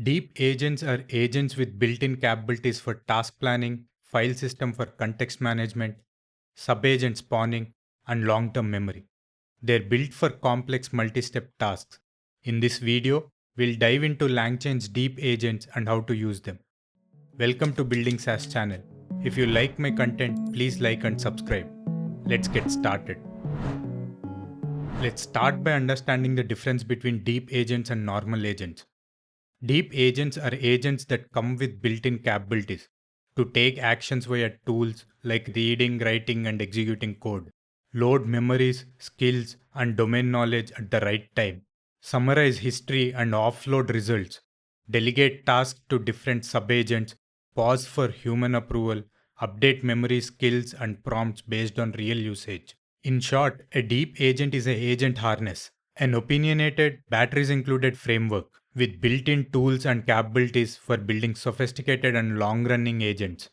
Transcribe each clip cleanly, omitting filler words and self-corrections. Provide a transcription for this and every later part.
Deep agents are agents with built-in capabilities for task planning, file system for context management, subagent spawning, and long-term memory. They're built for complex multi-step tasks. In this video, we'll dive into LangChain's deep agents and how to use them. Welcome to Building SaaS channel. If you like my content, please like and subscribe. Let's get started. Let's start by understanding the difference between deep agents and normal agents. Deep agents are agents that come with built-in capabilities to take actions via tools like reading, writing, and executing code, load memories, skills, and domain knowledge at the right time, summarize history and offload results, delegate tasks to different subagents, pause for human approval, update memory, skills, and prompts based on real usage. In short, a deep agent is an agent harness, an opinionated, batteries included framework with built-in tools and capabilities for building sophisticated and long-running agents.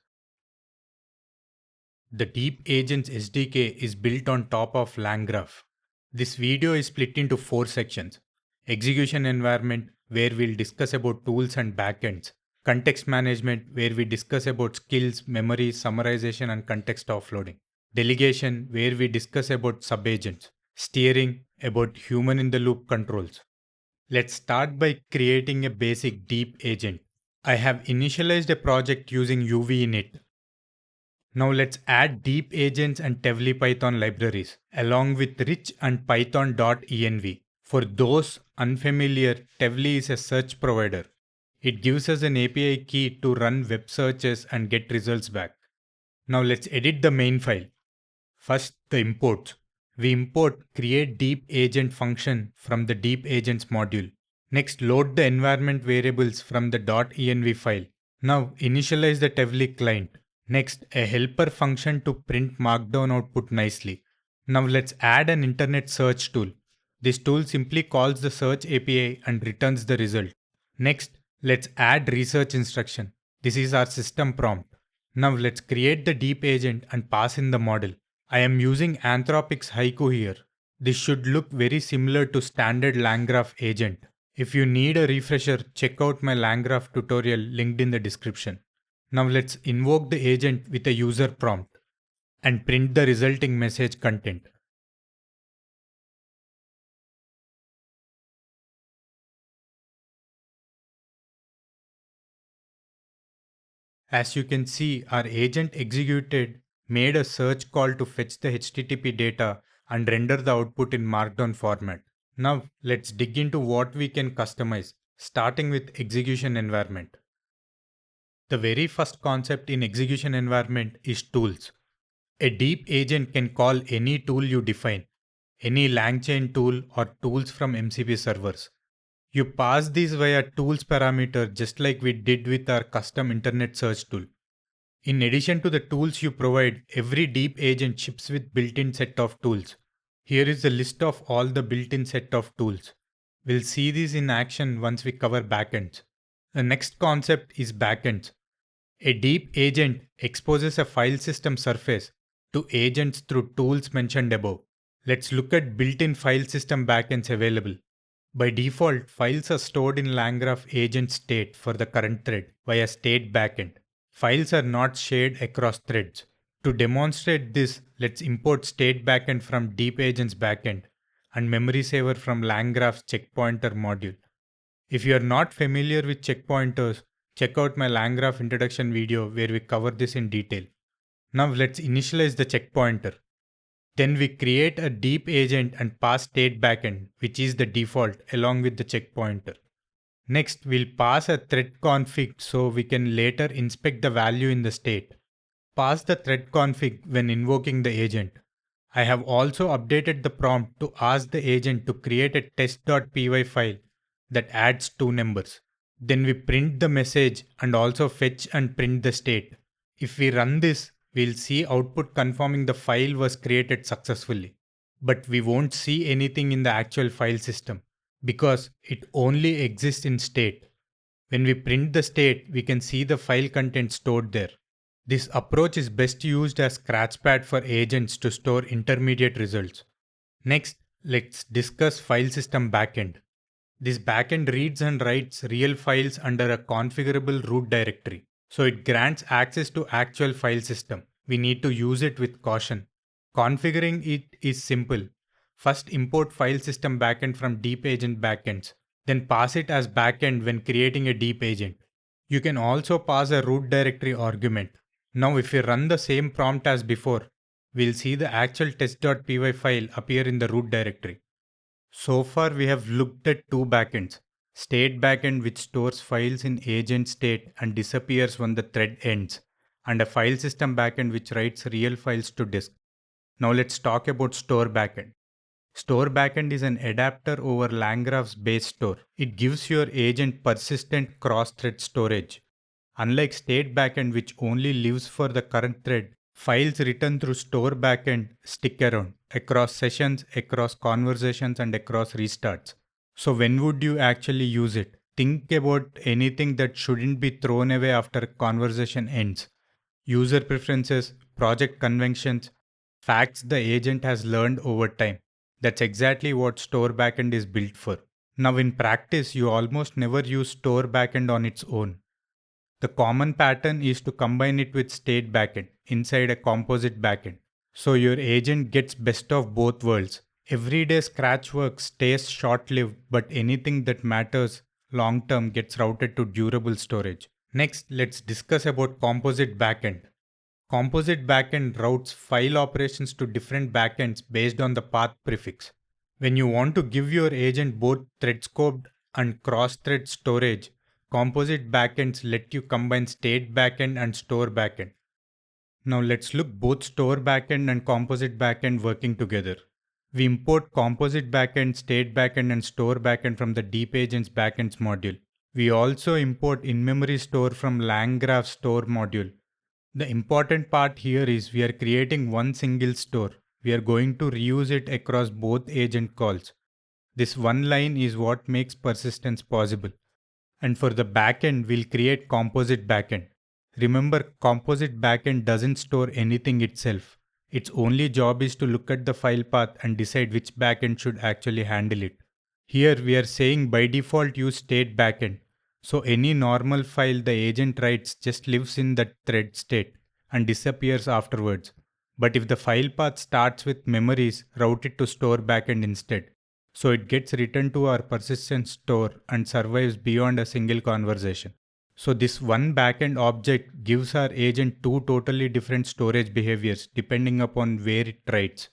The Deep Agents SDK is built on top of LangGraph. This video is split into 4 sections. Execution environment, where we'll discuss about tools and backends. Context management, where we discuss about skills, memory, summarization, and context offloading. Delegation, where we discuss about subagents. Steering, about human-in-the-loop controls. Let's start by creating a basic deep agent. I have initialized a project using UV init. Now let's add deep agents and Tavily Python libraries along with rich and python.env. For those unfamiliar, Tavily is a search provider. It gives us an API key to run web searches and get results back. Now let's edit the main file. First, the imports. We import create deep agent function from the deep agents module. Next, load the environment variables from the .env file. Now, initialize the Tavily client. Next, a helper function to print markdown output nicely. Now let's add an internet search tool. This tool simply calls the search API and returns the result. Next, let's add research instruction. This is our system prompt. Now let's create the deep agent and pass in the model. I am using Anthropic's Haiku here. This should look very similar to standard LangGraph agent. If you need a refresher, check out my LangGraph tutorial linked in the description. Now let's invoke the agent with a user prompt and print the resulting message content. As you can see, our agent executed made a search call to fetch the HTTP data and render the output in Markdown format. Now let's dig into what we can customize, starting with execution environment. The very first concept in execution environment is tools. A deep agent can call any tool you define, any LangChain tool or tools from MCP servers. You pass these via tools parameter just like we did with our custom internet search tool. In addition to the tools you provide, every deep agent ships with built-in set of tools. Here is the list of all the built-in set of tools. We'll see these in action once we cover backends. The next concept is backends. A deep agent exposes a file system surface to agents through tools mentioned above. Let's look at built-in file system backends available. By default, files are stored in LangGraph agent state for the current thread via StateBackend. Files are not shared across threads. To demonstrate this, let's import StateBackend from deep agents backend and memory saver from LangGraph's checkpointer module. If you are not familiar with checkpointers, check out my LangGraph introduction video where we cover this in detail. Now let's initialize the checkpointer. Then we create a deep agent and pass StateBackend, which is the default, along with the checkpointer. Next, we'll pass a thread config so we can later inspect the value in the state. Pass the thread config when invoking the agent. I have also updated the prompt to ask the agent to create a test.py file that adds 2 numbers. Then we print the message and also fetch and print the state. If we run this, we'll see output confirming the file was created successfully. But we won't see anything in the actual file system because it only exists in state. When we print the state, we can see the file content stored there. This approach is best used as scratchpad for agents to store intermediate results. Next, let's discuss FilesystemBackend. This backend reads and writes real files under a configurable root directory. So it grants access to actual file system. We need to use it with caution. Configuring it is simple. First import FilesystemBackend from deepagent backends, then pass it as backend when creating a deep agent. You can also pass a root directory argument. Now if we run the same prompt as before, we'll see the actual test.py file appear in the root directory. So far we have looked at two backends. StateBackend, which stores files in agent state and disappears when the thread ends, and a file system backend which writes real files to disk. Now let's talk about StoreBackend. StoreBackend is an adapter over LangGraph's base store. It gives your agent persistent cross-thread storage. Unlike StateBackend, which only lives for the current thread, files written through StoreBackend stick around across sessions, across conversations, and across restarts. So when would you actually use it? Think about anything that shouldn't be thrown away after a conversation ends. User preferences, project conventions, facts the agent has learned over time. That's exactly what StoreBackend is built for. Now in practice, you almost never use StoreBackend on its own. The common pattern is to combine it with StateBackend inside a composite backend. So your agent gets best of both worlds. Everyday scratch work stays short-lived, but anything that matters long-term gets routed to durable storage. Next, let's discuss about composite backend. Composite backend routes file operations to different backends based on the path prefix. When you want to give your agent both thread scoped and cross-thread storage, composite backends let you combine StateBackend and StoreBackend. Now let's look both StoreBackend and composite backend working together. We import composite backend, StateBackend, and StoreBackend from the deepagents backends module. We also import in-memory store from LangGraph store module. The important part here is we are creating one single store. We are going to reuse it across both agent calls. This one line is what makes persistence possible. And for the backend, we'll create composite backend. Remember, composite backend doesn't store anything itself. Its only job is to look at the file path and decide which backend should actually handle it. Here we are saying by default use state backend. So any normal file the agent writes just lives in that thread state and disappears afterwards. But if the file path starts with memories, route it to store backend instead. So it gets returned to our persistent store and survives beyond a single conversation. So this one backend object gives our agent two totally different storage behaviors depending upon where it writes.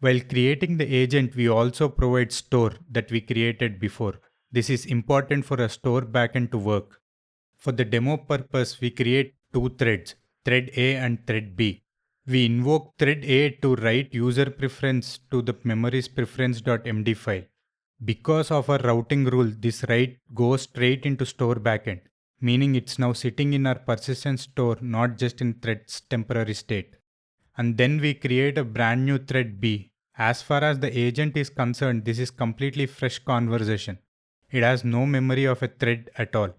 While creating the agent, we also provide store that we created before. This is important for a store backend to work. For the demo purpose, we create two threads, thread A and thread B. We invoke thread A to write user preference to the memories preference.md file. Because of our routing rule, this write goes straight into store backend, meaning it's now sitting in our persistent store, not just in thread's temporary state. And then we create a brand new thread B. As far as the agent is concerned, this is completely fresh conversation. It has no memory of a thread at all.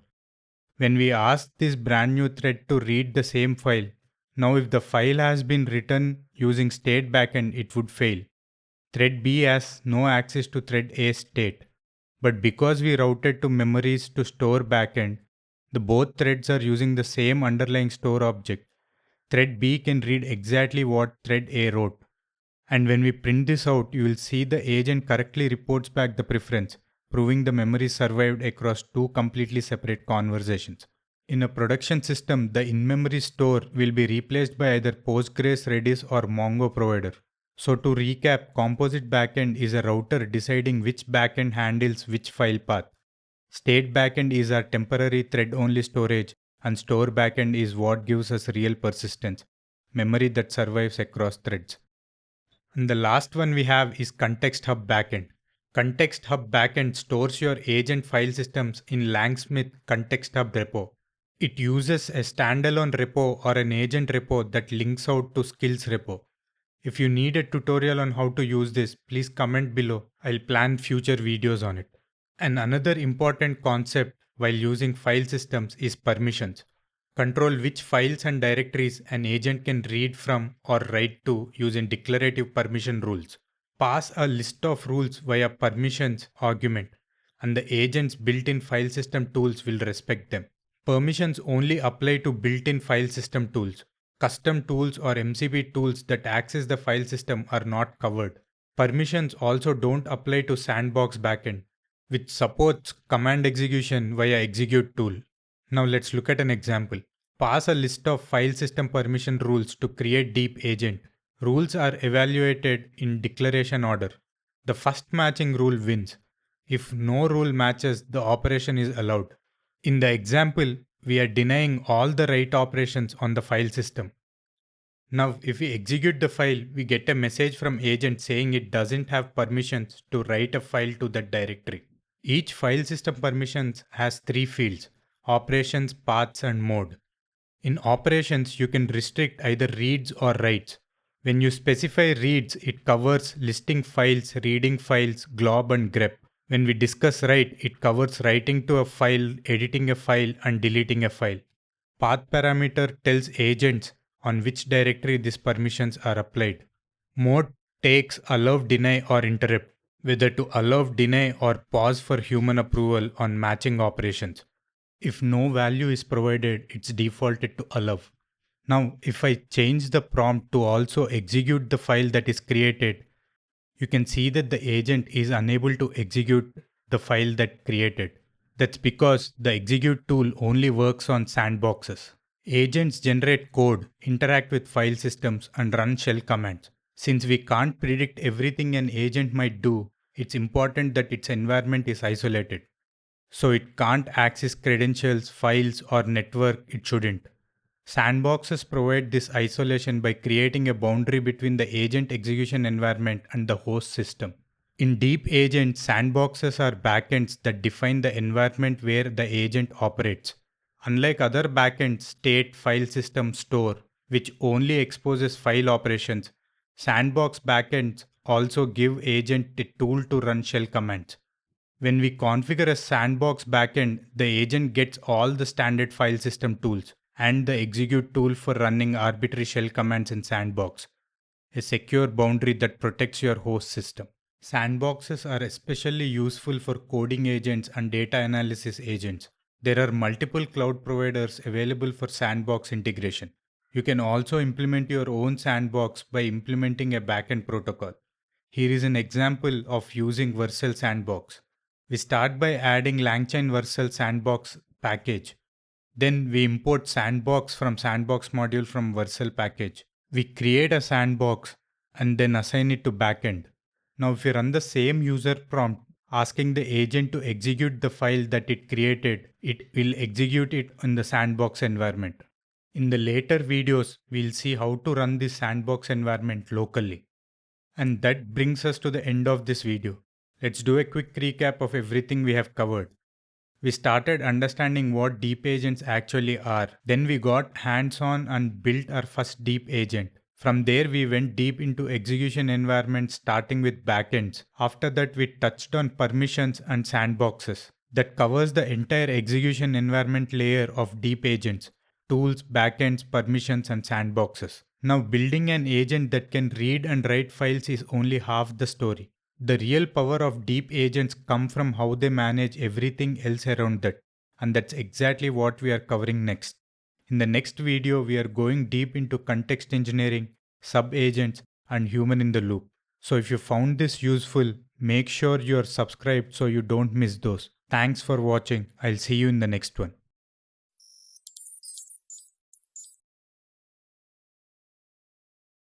When we ask this brand new thread to read the same file, now if the file has been written using StateBackend, it would fail. Thread B has no access to thread A state. But because we routed to memories to store backend, the both threads are using the same underlying store object. Thread B can read exactly what thread A wrote. And when we print this out, you will see the agent correctly reports back the preference, proving the memory survived across two completely separate conversations. In a production system, the in-memory store will be replaced by either Postgres, Redis, or Mongo provider. So to recap, composite backend is a router deciding which backend handles which file path. State backend is our temporary thread-only storage, and store backend is what gives us real persistence, memory that survives across threads. And the last one we have is Context Hub Backend. Context Hub Backend stores your agent file systems in Langsmith Context Hub repo. It uses a standalone repo or an agent repo that links out to skills repo. If you need a tutorial on how to use this, please comment below. I'll plan future videos on it. And another important concept while using file systems is permissions. Control which files and directories an agent can read from or write to using declarative permission rules. Pass a list of rules via permissions argument. and the agent's built-in file system tools will respect them. Permissions only apply to built-in file system tools. Custom tools or MCP tools that access the file system are not covered. Permissions also don't apply to SandboxBackend, which supports command execution via execute tool. Now let's look at an example. Pass a list of file system permission rules to create deep agent. Rules are evaluated in declaration order. The first matching rule wins. If no rule matches, the operation is allowed. In the example, we are denying all the write operations on the file system. Now, if we execute the file, we get a message from agent saying it doesn't have permissions to write a file to that directory. Each file system permissions has 3 fields: operations, paths, and mode. In operations, you can restrict either reads or writes. When you specify reads, it covers listing files, reading files, glob, and grep. When we discuss write, it covers writing to a file, editing a file, and deleting a file. Path parameter tells agents on which directory these permissions are applied. Mode takes allow, deny, or interrupt, whether to allow, deny, or pause for human approval on matching operations. If no value is provided, it's defaulted to allow. Now, if I change the prompt to also execute the file that is created, you can see that the agent is unable to execute the file that created. That's because the execute tool only works on sandboxes. Agents generate code, interact with file systems, and run shell commands. Since we can't predict everything an agent might do, it's important that its environment is isolated. So it can't access credentials, files, or network it shouldn't. Sandboxes provide this isolation by creating a boundary between the agent execution environment and the host system. In deep agents, sandboxes are backends that define the environment where the agent operates. Unlike other backends, state, file system, store, which only exposes file operations, sandbox backends also give agent a tool to run shell commands. When we configure a sandbox backend, the agent gets all the standard file system tools and the execute tool for running arbitrary shell commands in sandbox, a secure boundary that protects your host system. Sandboxes are especially useful for coding agents and data analysis agents. There are multiple cloud providers available for sandbox integration. You can also implement your own sandbox by implementing a backend protocol. Here is an example of using Vercel Sandbox. We start by adding LangChain Vercel Sandbox package. Then we import Sandbox from Sandbox module from Vercel package. We create a sandbox and then assign it to backend. Now if we run the same user prompt asking the agent to execute the file that it created, it will execute it in the sandbox environment. In the later videos, we'll see how to run this sandbox environment locally. And that brings us to the end of this video. Let's do a quick recap of everything we have covered. We started understanding what deep agents actually are. Then we got hands-on and built our first deep agent. From there, we went deep into execution environments starting with backends. After that, we touched on permissions and sandboxes. That covers the entire execution environment layer of deep agents: tools, backends, permissions, and sandboxes. Now, building an agent that can read and write files is only half the story. The real power of deep agents come from how they manage everything else around that. And that's exactly what we are covering next. In the next video, we are going deep into context engineering, subagents, and human in the loop. So if you found this useful, make sure you are subscribed so you don't miss those. Thanks for watching. I'll see you in the next one.